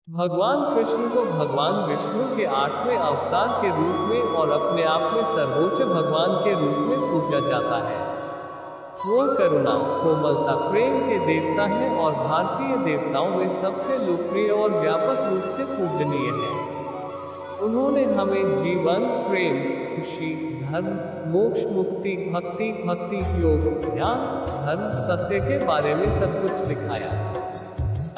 भगवान कृष्ण को भगवान विष्णु के 8वें अवतार के रूप में और अपने आप में सर्वोच्च भगवान के रूप में पूजा जाता है। वो करुणा, कोमलता, प्रेम के देवता हैं और भारतीय देवताओं में सबसे लोकप्रिय और व्यापक रूप से पूजनीय है। उन्होंने हमें जीवन, प्रेम, खुशी, धर्म, मोक्ष, मुक्ति, भक्ति, योग, ध्यान, धर्म, सत्य के बारे में सब कुछ सिखाया।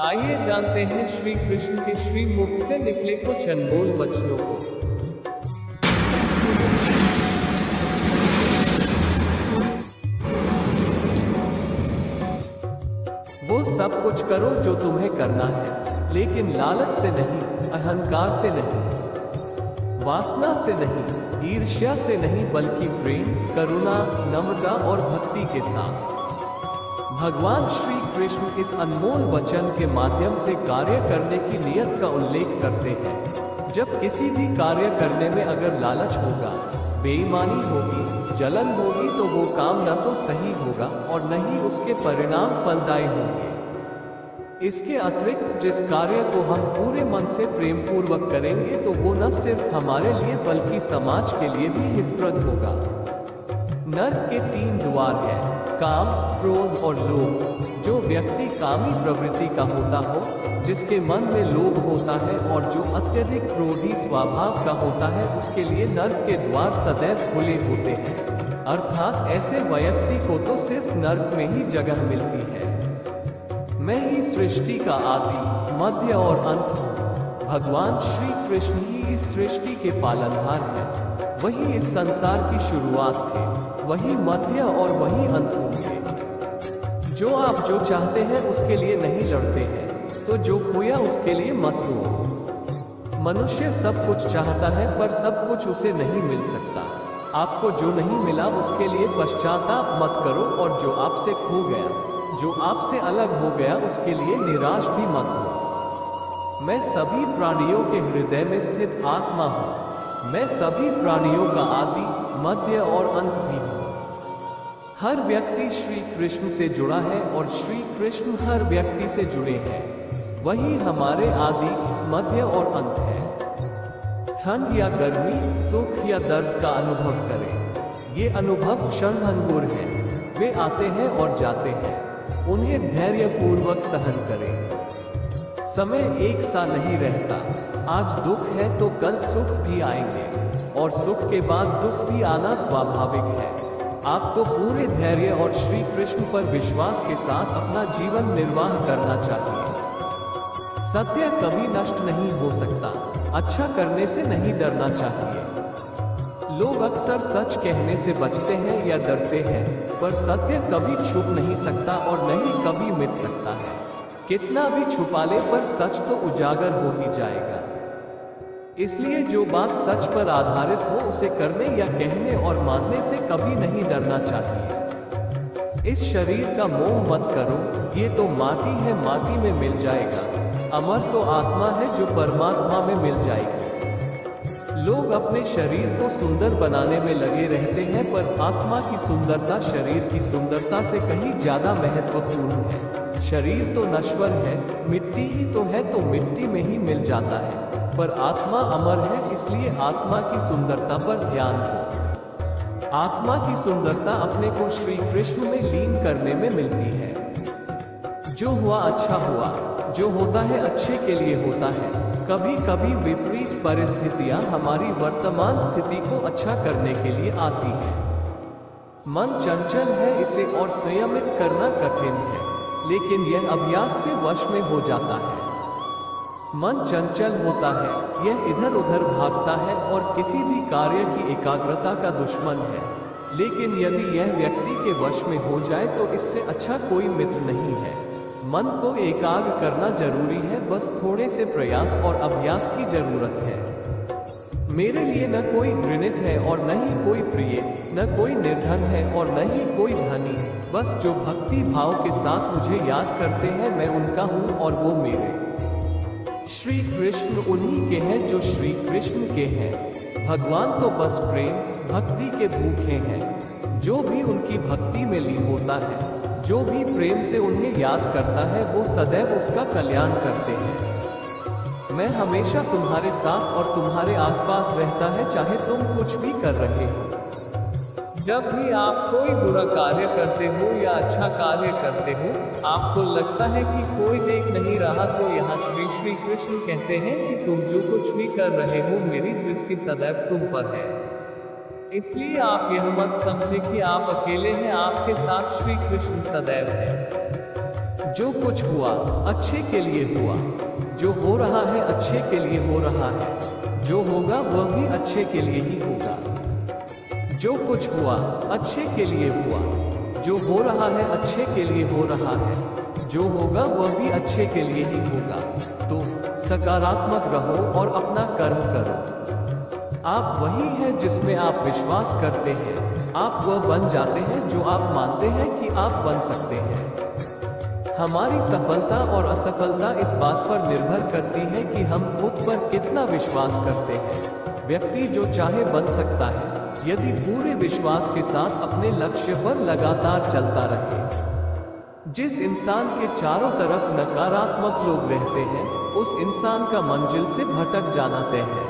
आइए जानते हैं श्री कृष्ण के श्री मुख से निकले कुछ अनमोल वचनों को। वो सब कुछ करो जो तुम्हें करना है, लेकिन लालच से नहीं, अहंकार से नहीं, वासना से नहीं, ईर्ष्या से नहीं, बल्कि प्रेम, करुणा, नम्रता और भक्ति के साथ। भगवान श्री कृष्ण इस अनमोल वचन के माध्यम से कार्य करने की नियत का उल्लेख करते हैं। जब किसी भी कार्य करने में अगर लालच होगा, बेईमानी होगी, जलन होगी, तो वो काम न तो सही होगा और न ही उसके परिणाम फलदायी होंगे। इसके अतिरिक्त जिस कार्य को हम पूरे मन से प्रेम पूर्वक करेंगे तो वो न सिर्फ हमारे लिए बल्कि समाज के लिए भी हितप्रद होगा। नर्क के 3 द्वार हैं, काम, क्रोध और लोभ। जो व्यक्ति कामी प्रवृत्ति का होता हो, जिसके मन में लोभ होता है और जो अत्यधिक क्रोधी स्वभाव का होता है, उसके लिए नर्क के द्वार सदैव खुले होते हैं। अर्थात ऐसे व्यक्ति को तो सिर्फ नर्क में ही जगह मिलती है। मैं ही सृष्टि का आदि, मध्य और अंत हूँ। भगवान श्री कृष्ण ही इस सृष्टि के पालनहार हैं। वही इस संसार की शुरुआत थे, वही मध्य और वही अंत होंगे। जो आप जो चाहते हैं उसके लिए नहीं लड़ते हैं, तो जो खोया उसके लिए मत रो। मनुष्य सब कुछ चाहता है पर सब कुछ उसे नहीं मिल सकता। आपको जो नहीं मिला उसके लिए पश्चाताप मत करो, और जो आपसे खो गया, जो आपसे अलग हो गया, उसके लिए निराश भी मत हो। मैं सभी प्राणियों के हृदय में स्थित आत्मा हूँ। मैं सभी प्राणियों का आदि, मध्य और अंत भी हूँ। हर व्यक्ति श्री कृष्ण से जुड़ा है और श्री कृष्ण हर व्यक्ति से जुड़े हैं। वही हमारे आदि, मध्य और अंत है। ठंड या गर्मी, सुख या दर्द का अनुभव करें। ये अनुभव क्षणभंगुर हैं। वे आते हैं और जाते हैं। उन्हें धैर्य पूर्वक सहन करें। समय एक सा नहीं रहता। आज दुख है तो कल सुख भी आएंगे, और सुख के बाद दुख भी आना स्वाभाविक है। आपको पूरे धैर्य और श्री कृष्ण पर विश्वास के साथ अपना जीवन निर्वाह करना चाहिए। सत्य कभी नष्ट नहीं हो सकता। अच्छा करने से नहीं डरना चाहिए। लोग अक्सर सच कहने से बचते हैं या डरते हैं, पर सत्य कभी छुप नहीं सकता और न ही कभी मिट सकता है। कितना भी छुपा ले पर सच तो उजागर हो ही जाएगा। इसलिए जो बात सच पर आधारित हो उसे करने या कहने और मानने से कभी नहीं डरना चाहिए। इस शरीर का मोह मत करो, ये तो माटी है, माटी में मिल जाएगा। अमर तो आत्मा है जो परमात्मा में मिल जाएगी। लोग अपने शरीर को सुंदर बनाने में लगे रहते हैं, पर आत्मा की सुंदरता शरीर की सुंदरता से कहीं ज्यादा महत्वपूर्ण है। शरीर तो नश्वर है, मिट्टी ही तो है, तो मिट्टी में ही मिल जाता है, पर आत्मा अमर है। इसलिए आत्मा की सुंदरता पर ध्यान दो। आत्मा की सुंदरता अपने को श्री कृष्ण में लीन करने में मिलती है। जो हुआ अच्छा हुआ, जो होता है अच्छे के लिए होता है। कभी कभी विपरीत परिस्थितियां हमारी वर्तमान स्थिति को अच्छा करने के लिए आती हैं। मन चंचल है, इसे और संयमित करना कठिन है, लेकिन यह अभ्यास से वश में हो जाता है। मन चंचल होता है, यह इधर उधर भागता है और किसी भी कार्य की एकाग्रता का दुश्मन है। लेकिन यदि यह व्यक्ति के वश में हो जाए तो इससे अच्छा कोई मित्र नहीं है। मन को एकाग्र करना जरूरी है, बस थोड़े से प्रयास और अभ्यास की जरूरत है। मेरे लिए न कोई घृणित है और न ही कोई प्रिय, न कोई निर्धन है और न ही कोई धनी। बस जो भक्ति भाव के साथ मुझे याद करते हैं, मैं उनका हूँ और वो मेरे। श्री कृष्ण उन्हीं के हैं जो श्री कृष्ण के हैं। भगवान तो बस प्रेम, भक्ति के भूखे हैं। जो भी उनकी भक्ति में लीन होता है, जो भी प्रेम से उन्हें याद करता है, वो सदैव उसका कल्याण करते हैं। मैं हमेशा तुम्हारे साथ और तुम्हारे आसपास रहता है, चाहे तुम कुछ भी कर रहे हो। जब भी आप कोई बुरा कार्य करते हो या अच्छा कार्य करते हो, आपको लगता है कि कोई देख नहीं रहा, तो यहाँ श्री कृष्ण कहते हैं कि तुम जो कुछ भी कर रहे हो, मेरी दृष्टि सदैव तुम पर है। इसलिए आप यह मत समझे कि आप अकेले हैं, आपके साथ श्री कृष्ण सदैव है। जो कुछ हुआ अच्छे के लिए हुआ, जो हो रहा है अच्छे के लिए हो रहा है, जो होगा वह भी अच्छे के लिए ही होगा। जो कुछ हुआ अच्छे के लिए हुआ, जो हो रहा है अच्छे के लिए हो रहा है, जो होगा वह भी अच्छे के लिए ही होगा। तो सकारात्मक रहो और अपना कर्म करो। आप वही हैं जिसमें आप विश्वास करते हैं, आप वह बन जाते हैं जो आप मानते हैं कि आप बन सकते हैं। हमारी सफलता और असफलता इस बात पर निर्भर करती है कि हम खुद पर कितना विश्वास करते हैं। व्यक्ति जो चाहे बन सकता है, यदि पूरे विश्वास के साथ अपने लक्ष्य पर लगातार चलता रहे। जिस इंसान के चारों तरफ नकारात्मक लोग रहते हैं, उस इंसान का मंजिल से भटक जाना तय है।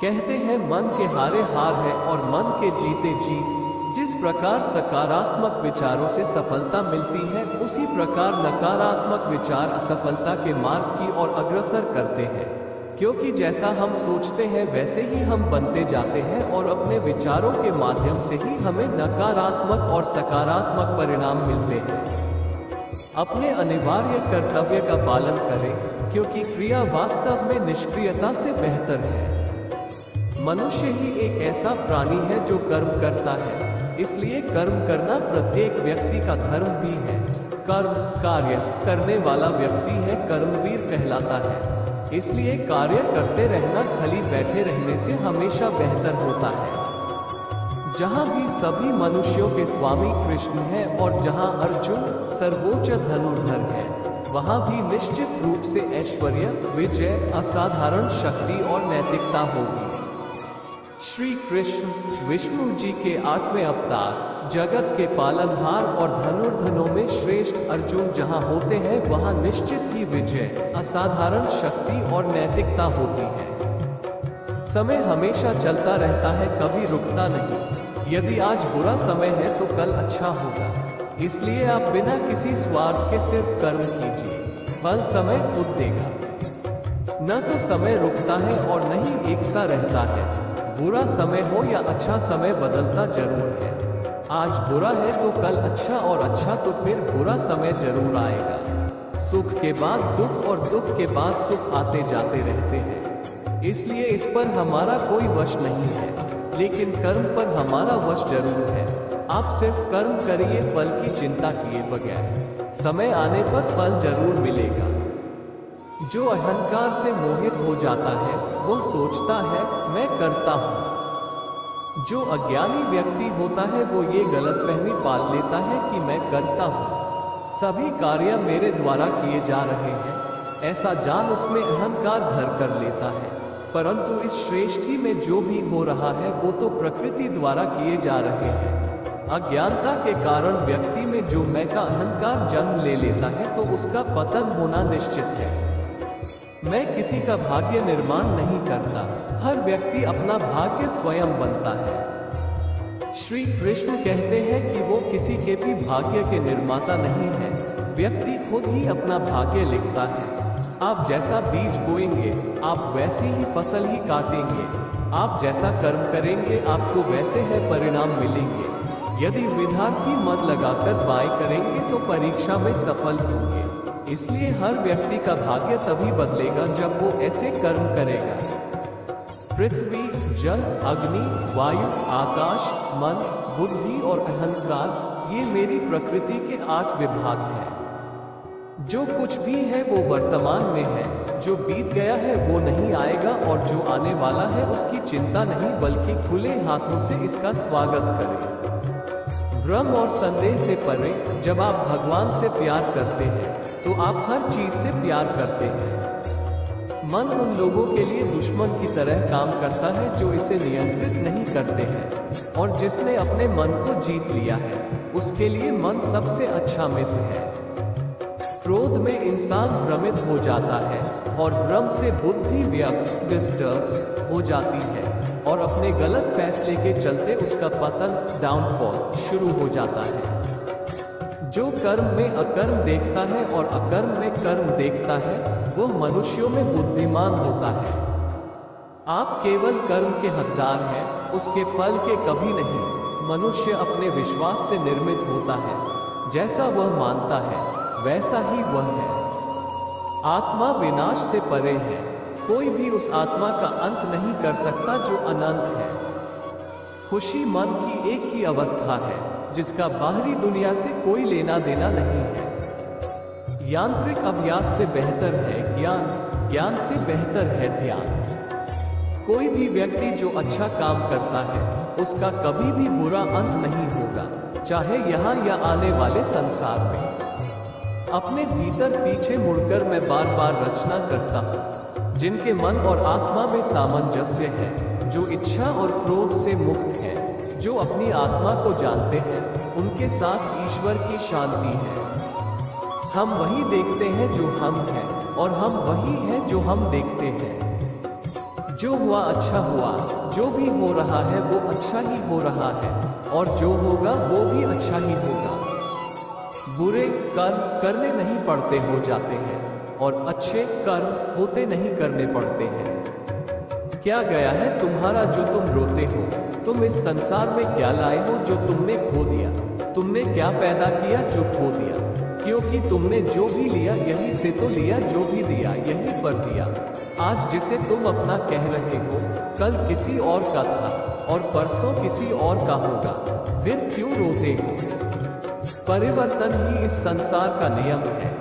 कहते हैं मन के हारे हार है और मन के जीते जीत। जिस प्रकार सकारात्मक विचारों से सफलता मिलती है, उसी प्रकार नकारात्मक विचार असफलता के मार्ग की ओर अग्रसर करते हैं। क्योंकि जैसा हम सोचते हैं वैसे ही हम बनते जाते हैं, और अपने विचारों के माध्यम से ही हमें नकारात्मक और सकारात्मक परिणाम मिलते हैं। अपने अनिवार्य कर्तव्य का पालन करें, क्योंकि क्रिया वास्तव में निष्क्रियता से बेहतर है। मनुष्य ही एक ऐसा प्राणी है जो कर्म करता है, इसलिए कर्म करना प्रत्येक व्यक्ति का धर्म भी है। कर्म कार्य करने वाला व्यक्ति है कर्मवीर कहलाता है। इसलिए कार्य करते रहना खाली बैठे रहने से हमेशा बेहतर होता है। जहाँ भी सभी मनुष्यों के स्वामी कृष्ण हैं और जहाँ अर्जुन सर्वोच्च धनुर्धर है, वहाँ भी निश्चित रूप से ऐश्वर्य, विजय, असाधारण शक्ति और नैतिकता होगी। श्री कृष्ण विष्णु जी के 8वें अवतार, जगत के पालनहार और धनुर्धनों में श्रेष्ठ अर्जुन जहाँ होते हैं, वहाँ निश्चित ही विजय, असाधारण शक्ति और नैतिकता होती है। समय हमेशा चलता रहता है, कभी रुकता नहीं। यदि आज बुरा समय है तो कल अच्छा होगा। इसलिए आप बिना किसी स्वार्थ के सिर्फ कर्म कीजिए, फल समय खुद देगा। न तो समय रुकता है और न ही एक सा रहता है। बुरा समय हो या अच्छा समय बदलता जरूर है। आज बुरा है तो कल अच्छा, और अच्छा तो फिर बुरा समय जरूर आएगा। सुख के बाद दुख और दुख के बाद सुख आते जाते रहते हैं। इसलिए इस पर हमारा कोई वश नहीं है, लेकिन कर्म पर हमारा वश जरूर है। आप सिर्फ कर्म करिए, फल की चिंता किए बगैर। समय आने पर फल जरूर मिलेगा। जो अहंकार से मोहित हो जाता है, वो सोचता है मैं करता हूँ। जो अज्ञानी व्यक्ति होता है, वो ये गलतफहमी पाल लेता है कि मैं करता हूँ, सभी कार्य मेरे द्वारा किए जा रहे हैं। ऐसा जान उसमें अहंकार घर कर लेता है। परंतु इस श्रेष्ठी में जो भी हो रहा है, वो तो प्रकृति द्वारा किए जा रहे हैं। अज्ञानता के कारण व्यक्ति में जो मैं का अहंकार जन्म ले लेता है, तो उसका पतन होना निश्चित है। मैं किसी का भाग्य निर्माण नहीं करता, हर व्यक्ति अपना भाग्य स्वयं बनता है। श्री कृष्ण कहते हैं कि वो किसी के भी भाग्य के निर्माता नहीं है, व्यक्ति खुद ही अपना भाग्य लिखता है। आप जैसा बीज बोएंगे, आप वैसी ही फसल ही काटेंगे। आप जैसा कर्म करेंगे, आपको वैसे है परिणाम मिलेंगे। यदि विद्यार्थी मन लगाकर पढ़ाई करेंगे तो परीक्षा में सफल होंगे। इसलिए हर व्यक्ति का भाग्य तभी बदलेगा जब वो ऐसे कर्म करेगा। पृथ्वी, जल, अग्नि, वायु, आकाश, मन, बुद्धि और अहंकार, ये मेरी प्रकृति के 8 विभाग हैं। जो कुछ भी है वो वर्तमान में है, जो बीत गया है वो नहीं आएगा, और जो आने वाला है उसकी चिंता नहीं, बल्कि खुले हाथों से इसका स्वागत करें। भ्रम और संदेह से परे, जब आप भगवान से प्यार करते हैं तो आप हर चीज से प्यार करते हैं। मन उन लोगों के लिए दुश्मन की तरह काम करता है जो इसे नियंत्रित नहीं करते हैं, और जिसने अपने मन को जीत लिया है, उसके लिए मन सबसे अच्छा मित्र है। क्रोध में इंसान भ्रमित हो जाता है, और भ्रम से बुद्धि व्यक्त डिस्टर्ब हो जाती है और अपने गलत फैसले के चलते उसका पतन डाउनफॉल शुरू हो जाता है। जो कर्म में अकर्म देखता है और अकर्म में कर्म देखता है वो मनुष्यों में बुद्धिमान होता है। आप केवल कर्म के हकदार हैं, उसके फल के कभी नहीं। मनुष्य अपने विश्वास से निर्मित होता है, जैसा वह मानता है वैसा ही वह है। आत्मा विनाश से परे है, कोई भी उस आत्मा का अंत नहीं कर सकता जो अनंत है। खुशी मन की एक ही अवस्था है जिसका बाहरी दुनिया से कोई लेना देना नहीं है। यांत्रिक अभ्यास से बेहतर है ज्ञान, ज्ञान से बेहतर है ध्यान। कोई भी व्यक्ति जो अच्छा काम करता है उसका कभी भी बुरा अंत नहीं होगा, चाहे यहाँ या आने वाले संसार में। अपने भीतर पीछे मुड़कर मैं बार बार रचना करता हूँ, जिनके मन और आत्मा में सामंजस्य है, जो इच्छा और क्रोध से मुक्त है, जो अपनी आत्मा को जानते हैं, उनके साथ ईश्वर की शांति है। हम वही देखते हैं जो हम हैं और हम वही हैं जो हम देखते हैं। जो हुआ अच्छा हुआ, जो भी हो रहा है वो अच्छा ही हो रहा है और जो होगा वो भी अच्छा ही होगा। बुरे कर्म करने नहीं पड़ते हो जाते हैं और अच्छे कर्म होते नहीं करने पड़ते हैं। क्या गया है तुम्हारा जो तुम रोते हो? तुम इस संसार में क्या लाए हो जो तुमने खो दिया? तुमने क्या पैदा किया जो खो दिया? क्योंकि तुमने जो भी लिया यही से तो लिया, जो भी दिया यही पर दिया। आज जिसे तुम अपना कह रहे हो कल किसी और का था और परसों किसी और का होगा, फिर क्यों रोते हो? परिवर्तन ही इस संसार का नियम है।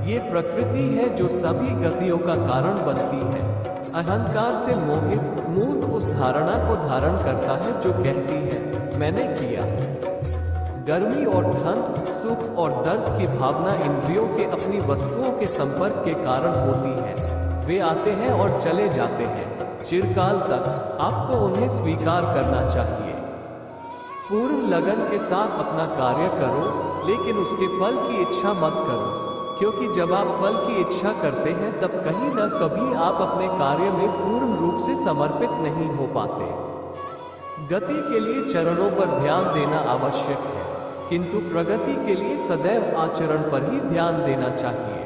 ये प्रकृति है जो सभी गतियों का कारण बनती है। अहंकार से मोहित मूर्ख उस धारणा को धारण करता है जो कहती है मैंने किया। गर्मी और ठंड, सुख और दर्द की भावना इंद्रियों के अपनी वस्तुओं के संपर्क के कारण होती है। वे आते हैं और चले जाते हैं चिरकाल तक। आपको उन्हें स्वीकार करना चाहिए। पूर्ण लगन के साथ अपना कार्य करो, लेकिन उसके फल की इच्छा मत करो, क्योंकि जब आप फल की इच्छा करते हैं तब कहीं न कभी आप अपने कार्य में पूर्ण रूप से समर्पित नहीं हो पाते। गति के लिए चरणों पर ध्यान देना आवश्यक है, किंतु प्रगति के लिए सदैव आचरण पर ही ध्यान देना चाहिए।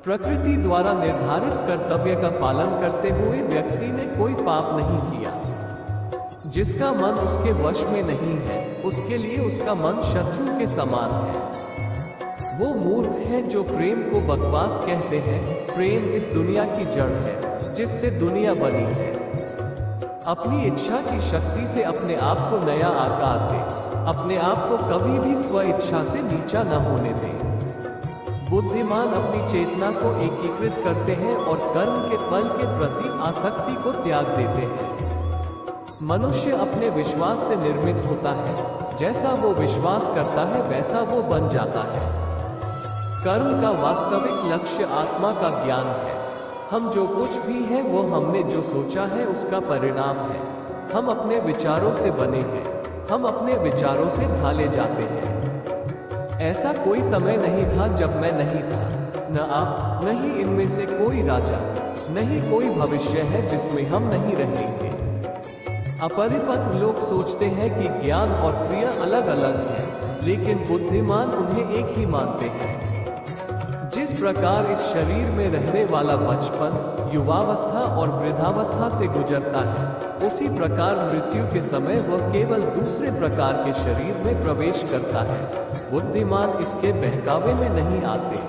प्रकृति द्वारा निर्धारित कर्तव्य का पालन करते हुए व्यक्ति ने कोई पाप नहीं किया। जिसका मन उसके वश में नहीं है, उसके लिए उसका मन शत्रु के समान है। वो मूर्ख है जो प्रेम को बकवास कहते हैं। प्रेम इस दुनिया की जड़ है जिससे दुनिया बनी है। अपनी इच्छा की शक्ति से अपने आप को नया आकार दे। अपने आप को कभी भी स्व इच्छा से नीचा न होने दे। बुद्धिमान अपनी चेतना को एकीकृत करते हैं और कर्म के फल के प्रति आसक्ति को त्याग देते हैं। मनुष्य अपने विश्वास से निर्मित होता है। जैसा वो विश्वास करता है वैसा वो बन जाता है। कर्म का वास्तविक लक्ष्य आत्मा का ज्ञान है। हम जो कुछ भी हैं वो हमने जो सोचा है उसका परिणाम है। हम अपने विचारों से बने हैं। हम अपने विचारों से ढाले जाते हैं। ऐसा कोई समय नहीं था जब मैं नहीं था, न आप, न ही इनमें से कोई राजा, न ही कोई भविष्य है जिसमें हम नहीं रहेंगे। अपरिपक्व लोग सोचते हैं कि ज्ञान और क्रिया अलग अलग हैं, लेकिन बुद्धिमान उन्हें एक ही मानते हैं। जिस प्रकार इस शरीर में रहने वाला बचपन, युवावस्था और वृद्धावस्था से गुजरता है, उसी प्रकार मृत्यु के समय वह केवल दूसरे प्रकार के शरीर में प्रवेश करता है। बुद्धिमान इसके बहकावे में नहीं आते।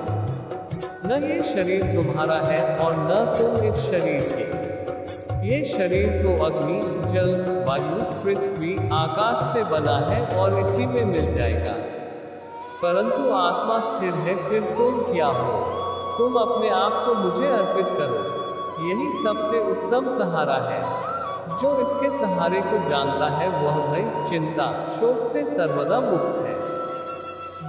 न ये शरीर तुम्हारा है और न तुम इस शरीर के। ये शरीर तो अग्नि, जल, वायु, पृथ्वी, आकाश से बना है और इसी में मिल जाएगा। परंतु आत्मा स्थिर है। फिर तुम क्या हो? तुम अपने आप को मुझे अर्पित करो। यही सबसे उत्तम सहारा है। जो इसके सहारे को जानता है वह भय, चिंता, शोक से सर्वदा मुक्त है।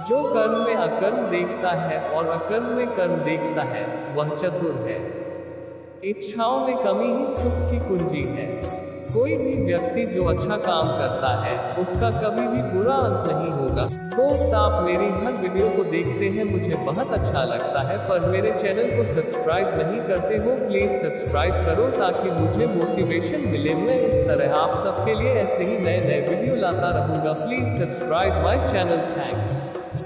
जो कर्म में अकर्म देखता है और अकर्म में कर्म देखता है वह चतुर है। इच्छाओं में कमी ही सुख की कुंजी है। कोई भी व्यक्ति जो अच्छा काम करता है उसका कभी भी बुरा अंत नहीं होगा। दोस्त, आप मेरी हर वीडियो को देखते हैं, मुझे बहुत अच्छा लगता है, पर मेरे चैनल को सब्सक्राइब नहीं करते हो। प्लीज सब्सक्राइब करो ताकि मुझे मोटिवेशन मिले। मैं इस तरह आप सबके लिए ऐसे ही नए नए वीडियो लाता रहूंगा। Please subscribe my channel. Thanks.